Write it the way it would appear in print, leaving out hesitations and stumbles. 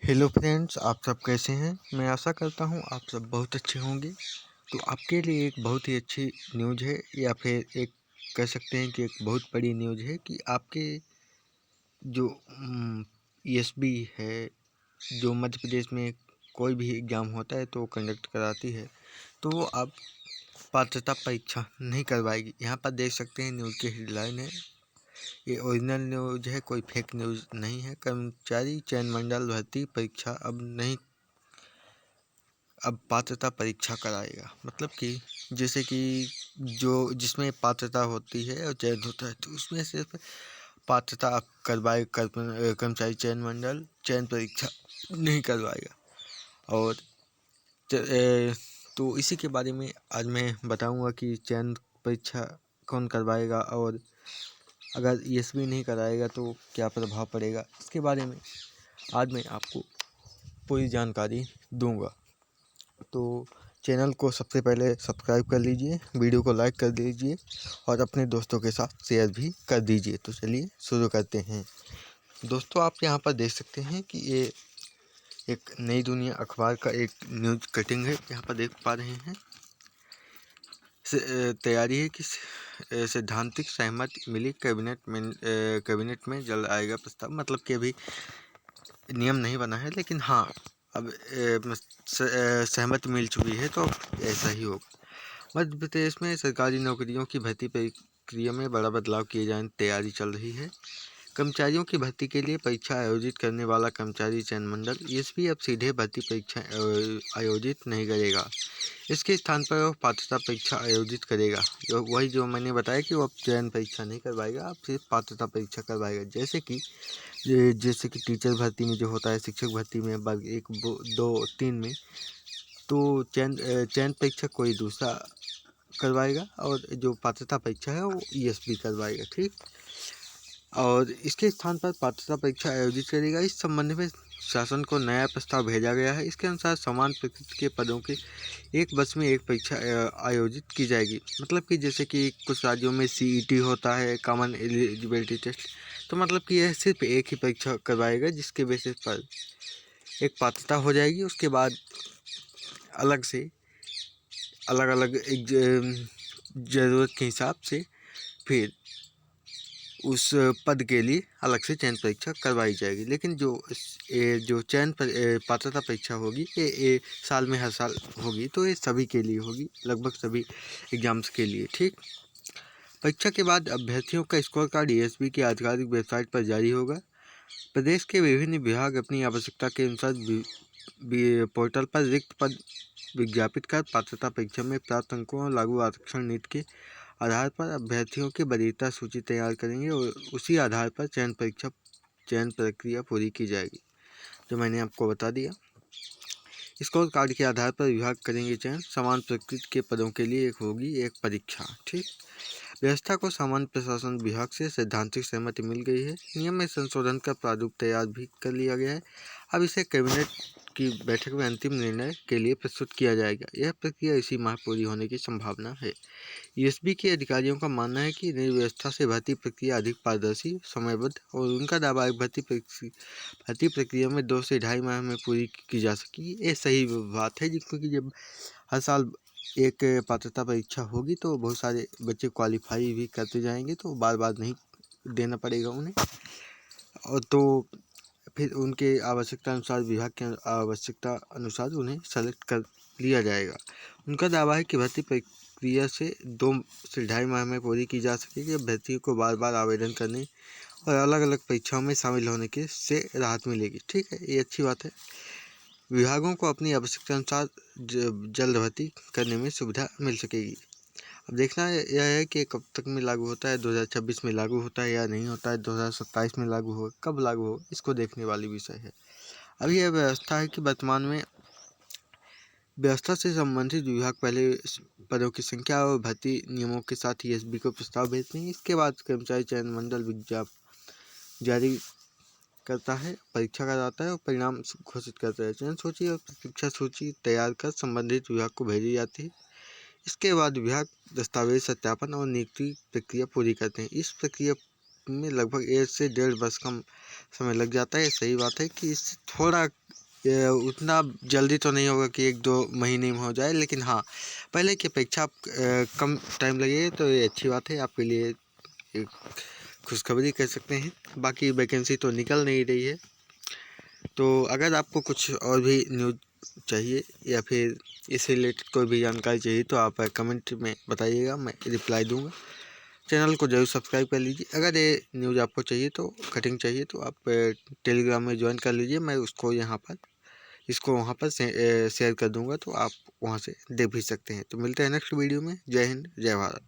Hello friends, आप सब कैसे हैं। मैं आशा करता हूं आप सब बहुत अच्छे होंगे। तो आपके लिए एक बहुत ही अच्छी न्यूज़ है, या फिर एक कह सकते हैं कि एक बहुत बड़ी न्यूज़ है कि आपके जो ईएसबी है, जो मध्य प्रदेश में कोई भी एग्ज़ाम होता है तो वो कंडक्ट कराती है, तो वो अब पात्रता परीक्षा नहीं करवाएगी। यहाँ पर देख सकते हैं न्यूज़ की हेडलाइन है। ये ओरिजिनल न्यूज़ है, कोई फेक न्यूज़ नहीं है। कर्मचारी चयन मंडल भर्ती परीक्षा अब पात्रता परीक्षा कराएगा। मतलब कि जैसे कि जो जिसमें पात्रता होती है और चयन होता है, तो उसमें सिर्फ पात्रता आप करवाए कर्मचारी चयन मंडल चयन परीक्षा नहीं करवाएगा। और तो इसी के बारे में आज मैं बताऊंगा कि चयन परीक्षा कौन करवाएगा, और अगर ईएसबी नहीं कराएगा तो क्या प्रभाव पड़ेगा, इसके बारे में आज मैं आपको पूरी जानकारी दूंगा। तो चैनल को सबसे पहले सब्सक्राइब कर लीजिए, वीडियो को लाइक कर दीजिए और अपने दोस्तों के साथ शेयर भी कर दीजिए। तो चलिए शुरू करते हैं। दोस्तों, आप यहाँ पर देख सकते हैं कि ये एक नई दुनिया अखबार का एक न्यूज़ कटिंग है। यहाँ पर देख पा रहे हैं तैयारी है कि सैद्धांतिक सहमति मिली, कैबिनेट में जल्द आएगा प्रस्ताव। मतलब कि अभी नियम नहीं बना है, लेकिन हाँ अब सहमति मिल चुकी है, तो ऐसा ही होगा। मध्य प्रदेश में सरकारी नौकरियों की भर्ती प्रक्रिया में बड़ा बदलाव किए जाने की तैयारी चल रही है। कर्मचारियों की भर्ती के लिए परीक्षा आयोजित करने वाला कर्मचारी चयन मंडल ईएसपी अब सीधे भर्ती परीक्षा आयोजित नहीं करेगा। इसके स्थान पर वह पात्रता परीक्षा आयोजित करेगा। वही जो मैंने बताया कि वो अब चयन परीक्षा नहीं करवाएगा, अब सिर्फ पात्रता परीक्षा करवाएगा। जैसे कि टीचर भर्ती में जो होता है, शिक्षक भर्ती में वर्ग 1, 2, 3 में, तो चयन परीक्षा कोई दूसरा करवाएगा, और जो पात्रता परीक्षा है वो ईएसबी करवाएगा। ठीक। और इसके स्थान पर पात्रता परीक्षा आयोजित करेगा। इस संबंध में शासन को नया प्रस्ताव भेजा गया है। इसके अनुसार समान प्रकृति के पदों के एक वर्ष में एक परीक्षा आयोजित की जाएगी। मतलब कि जैसे कि कुछ राज्यों में सीईटी होता है, कॉमन एलिजिबिलिटी टेस्ट, तो मतलब कि यह सिर्फ एक ही परीक्षा करवाएगा, जिसके बेसिस पर एक पात्रता हो जाएगी। उसके बाद अलग से अलग अलग ज़रूरत के हिसाब से फिर उस पद के लिए अलग से चयन परीक्षा करवाई जाएगी। लेकिन जो पात्रता परीक्षा होगी, ये साल में हर साल होगी, तो ये सभी के लिए होगी, लगभग सभी एग्जाम्स के लिए। ठीक। परीक्षा के बाद अभ्यर्थियों का स्कोर कार्ड ईएसबी की आधिकारिक वेबसाइट पर जारी होगा। प्रदेश के विभिन्न विभाग अपनी आवश्यकता के अनुसार पोर्टल पर रिक्त पद विज्ञापित कर पात्रता परीक्षा में प्राप्त अंकों और लागू आरक्षण नीति के आधार पर अभ्यर्थियों की वरीयता सूची तैयार करेंगे, और उसी आधार पर चयन प्रक्रिया पूरी की जाएगी, जो मैंने आपको बता दिया। स्कोर कार्ड के आधार पर विभाग करेंगे चयन। समान प्रकृति के पदों के लिए होगी एक परीक्षा। ठीक। व्यवस्था को सामान्य प्रशासन विभाग से सैद्धांतिक सहमति मिल गई है। नियम में संशोधन का प्रारूप तैयार भी कर लिया गया है। अब इसे कैबिनेट की बैठक में अंतिम निर्णय के लिए प्रस्तुत किया जाएगा। यह प्रक्रिया इसी माह पूरी होने की संभावना है। ईएसबी के अधिकारियों का मानना है कि नई व्यवस्था से भर्ती प्रक्रिया अधिक पारदर्शी, समयबद्ध, और उनका दावा है भर्ती प्रक्रिया में 2 से 2.5 माह में पूरी की जा सकेगी। ये सही बात है, क्योंकि जब हर साल एक पात्रता परीक्षा होगी तो बहुत सारे बच्चे क्वालिफाई भी करते जाएंगे, तो बार बार नहीं देना पड़ेगा उन्हें, और तो फिर उनके आवश्यकता अनुसार, विभाग के आवश्यकता अनुसार उन्हें सेलेक्ट कर लिया जाएगा। उनका दावा है कि भर्ती प्रक्रिया से 2 से 2.5 माह में पूरी की जा सकेगी। अभ्यर्थियों को बार बार आवेदन करने और अलग अलग परीक्षाओं में शामिल होने के से राहत मिलेगी। ठीक है, ये अच्छी बात है। विभागों को अपनी आवश्यकता अनुसार जल्द भर्ती करने में सुविधा मिल सकेगी। अब देखना यह है कि कब तक में लागू होता है, 2026 में लागू होता है या नहीं होता है, 2027 में लागू हो, कब लागू हो, इसको देखने वाली विषय है। अभी यह व्यवस्था है कि वर्तमान में व्यवस्था से संबंधित विभाग पहले पदों की संख्या और भर्ती नियमों के साथ ईएसबी को प्रस्ताव भेजते हैं। इसके बाद कर्मचारी चयन मंडल विज्ञापन जारी करता है, परीक्षा कराता है और परिणाम घोषित करता है। चयन सूची और परीक्षा सूची तैयार कर संबंधित विभाग को भेजी जाती है। इसके बाद विभाग दस्तावेज सत्यापन और नियुक्ति प्रक्रिया पूरी करते हैं। इस प्रक्रिया में लगभग 1 से 1.5 वर्ष का समय लग जाता है। सही बात है कि इससे थोड़ा ये उतना जल्दी तो नहीं होगा कि 1-2 महीने में हो जाए, लेकिन हाँ पहले की अपेक्षा आप कम टाइम लगेगा तो ये अच्छी बात है, आपके लिए एक खुशखबरी कह सकते हैं। बाकी वैकेंसी तो निकल नहीं रही है। तो अगर आपको कुछ और भी न्यूज़ चाहिए या फिर इससे रिलेटेड कोई भी जानकारी चाहिए तो आप कमेंट में बताइएगा, मैं रिप्लाई दूंगा। चैनल को जरूर सब्सक्राइब कर लीजिए। अगर ये न्यूज़ आपको चाहिए तो कटिंग चाहिए तो आप टेलीग्राम में ज्वाइन कर लीजिए, मैं उसको यहाँ पर इसको वहाँ पर शेयर कर दूंगा, तो आप वहाँ से देख भी सकते हैं। तो मिलते हैं नेक्स्ट वीडियो में। जय हिंद, जय भारत।